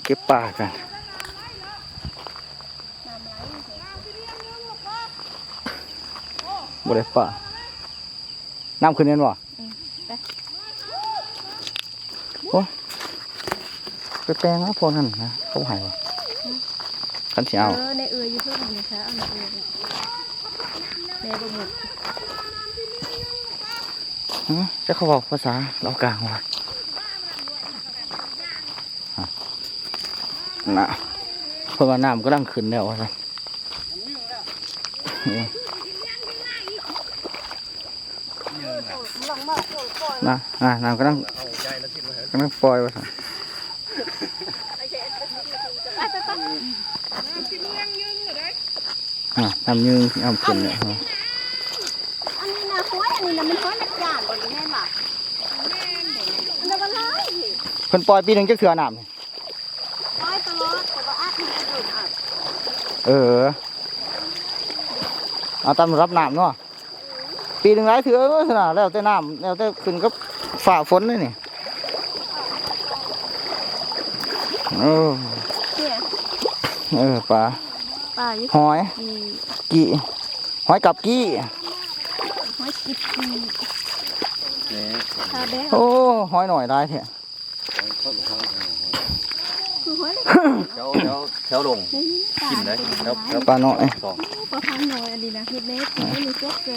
เก็บปลากันบ่ได้ปลาน้ำขึ้นเน่นบ่โอ้ไปแปลงนะพวกนั้นนะเขาหายบ่ขันสิเอาในอยู่เพื่อนนี่ค่ะเอาในในบ่หมดจะเขาบอกภาษาเรากลางว่าน่ะเพราะว่าน้ำก็ดังขึ้นแล้วนะน้ำก็ดังปล่อยว่าน้ำยืงน้ำขึ้นเนี่ยอันนี้นะห้อยอันนี้นะมันห้อยเล็กอย่างกว่านี้แน่หรอมันจะมาไล่เพิ่นปล่อยปีหนึ่งจะเถื่อน้ำห้อยตลอดแต่ว่าอาจจะโดนอัดเอาตามรับน้ำเนาะปีหนึ่งหลายเถื่อขนาดแล้วแต่น้ำแล้วแต่ขึ้นก็ฝ่าฝนเลยนี่ปลาหอยกี่หอยกับกี้หอยกิบโอ้หอยหน่อยได้เถอะคือหอยแถวลงกินได้แล้วปลาหน่อยปลาพันหน่อยอันนี้นะเฮ็ดเน็ตไม่มีจ๊กแก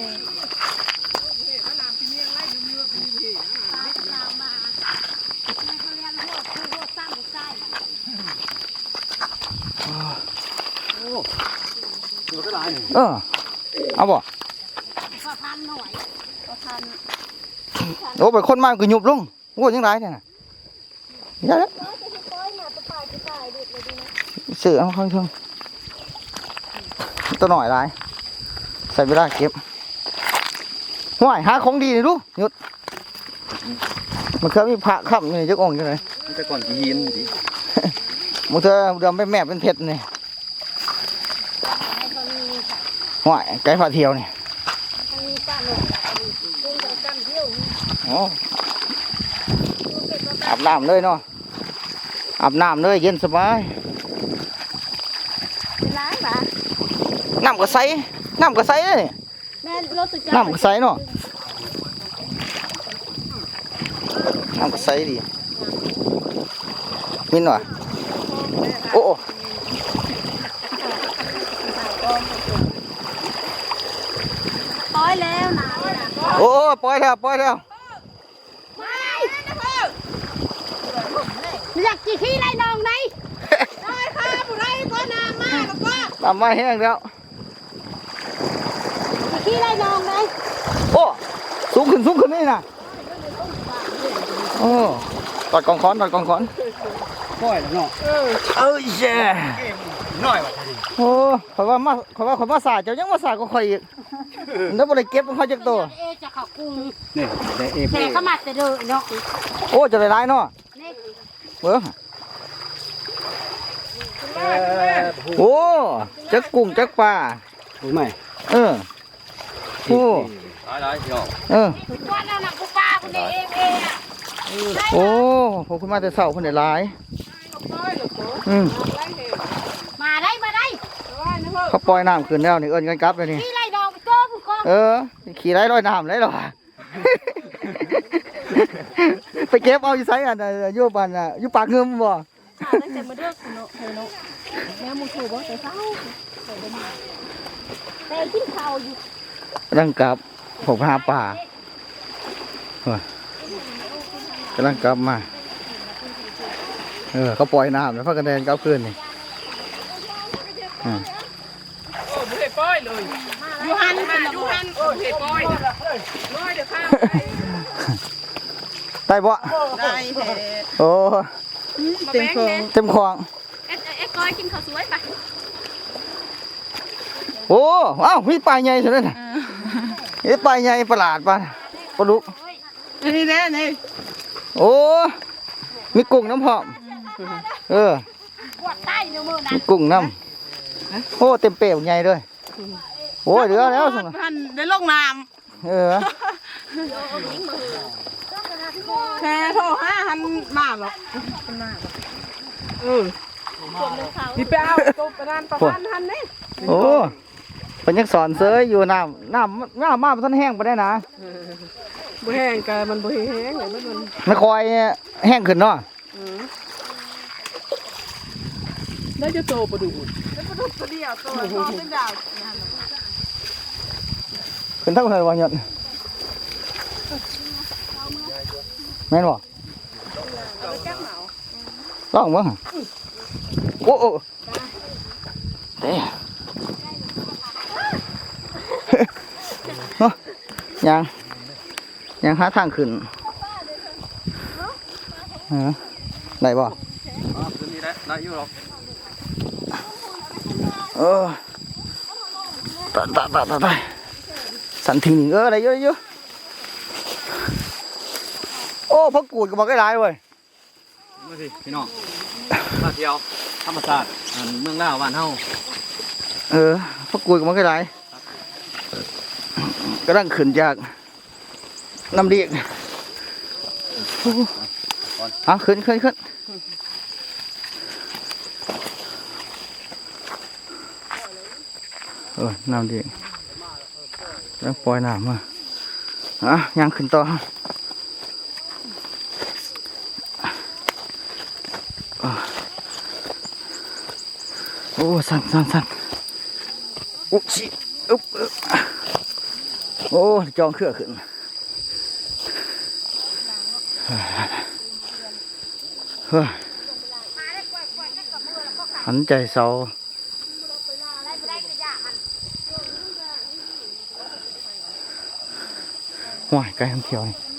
เอาบ่โอ้ไปคนมาคือหยุบลงโอ้ยังไรเนี่ยนะยัดเสือเอาค่อยเพิ่งตัวหน่อยไรใส่เวลาเก็บห่วยหาของดีเลยดูหยุดมันเคยมีพระขับนี่จักองจังเลยมันจะก่อนกี่หินดิมันเธอเดิมไปแม่เป็นเพชรนี่ห่วยไก่ผ้าเที่ยวนี่อาบน้ำเลยเนาะอาบน้ำเลยเย็นสบายน้ำก็ใสเลยน้ำก็ใสเนาะน้ำก็ใสดีมินว่ะโอ้ปล่อยแล้วนะโอ้ปล่อยแล้วอยากจีขี้ไรนองไหนได้ค่ะผู้ใดก็น้ำมากก็น้ำมาแห้งแล้วขี้ไรนองไหนโอ้สูงขึ้นนี่นะโอ้ตัดกองค้อนปล่อยแล้วเนาะแย่น้อยว่ะโอ้เขาว่ามาสาเจ้ายังมาสาก็ค่อยอีกแล้วบ่ได้เก็บมันเขาจักตัวจะเขากุ้งนี่ได้แค่เขามาแต่เด้อเนาะโอ้จะได้หลายเนาะเบ้อโอ้จักกุ้งจักปลาถูกไหมโอ้หลายเนาะว่านั่นน่ะกูปลาคนเองโอ้ผมขึ้นมาแต่เช้าคนได้หลายมาได้เขาปล่อยน้ำขึ้นแล้วนี่เอิ้นกันกลับเลยนี่ขี้ไรดอกเจ้าผู้กองขี่ไรลอยน้ำไรหรอไปเก็บเอาอยู่ไซอันอยู่บ้านอยู่ปากเงิมบ่ตั้งแต่มาเด้อเนาะแม่มึงถูกบ่แต่เช้าแต่กินข้าวอยู่ร่างกับผมหาป่า กำลังกลับมาเขาปล่อยน้ำแล้วพักกันแดนกลับคืนนี่โอ้บุเฮปอยเลยยูฮันโอ้เฮปอยน้อยเดี๋ยวข้ามได้บ่ได้โอ้เต็มคลองก้อยกินข้าวสวยปะโอ้อ้าวมีปลาใหญ่ใช่ไหมน่ะนี่ปลาใหญ่ประหลาดปลาดุกนี่แน่นี่โอ้มีกุ้งน้ำหอมมีกุ้งน้ำโอ้เต็มเปรี้ยวใหญ่ด้วยโอ้เดือแล้วสิท่านได้ลงน้ำแค่โทร5,000 บาทหรอก พี่ไปเอาตัวประดานประพันหันนี่ โอ้เป็นยังสอนเซยอยู่น้ำมาท่านแห้งไปได้นะ บ่แห้งกันมันบ่แห้งเลยมัน ไม่คอยแห้งขึ้นเนาะ ได้จะโตประดูด ตัวเดียวตัวพอเป็นดาว ขึ้นเท่าไหร่วะหยดแม่นบ่ลองมั้งโอ้เด้เนาะยังหาทางขึ้นได้บ่ ตัวนี้แหละได้อยู่หรอก ตายสันทิ้งอะไรเยอะโอ้พักกูดก็บอกได้หลายเว้ย มาสิพี่น้องมาเที่ยวธรรมศาสตร์เมืองลาวบ้านเฮา พักกูดก็บอกได้หลายกำลังขึ้นจากน้ำเรียกขึ้นน้ำเรียกแล้วปล่อยน้ำมายังขึ้นต่อโอ้สั่นอุ๊บชิอุ๊บโอ้จองเครื่องขึ้นหันใจเศร้าห่วยไกลทั้งเที่ยวนี่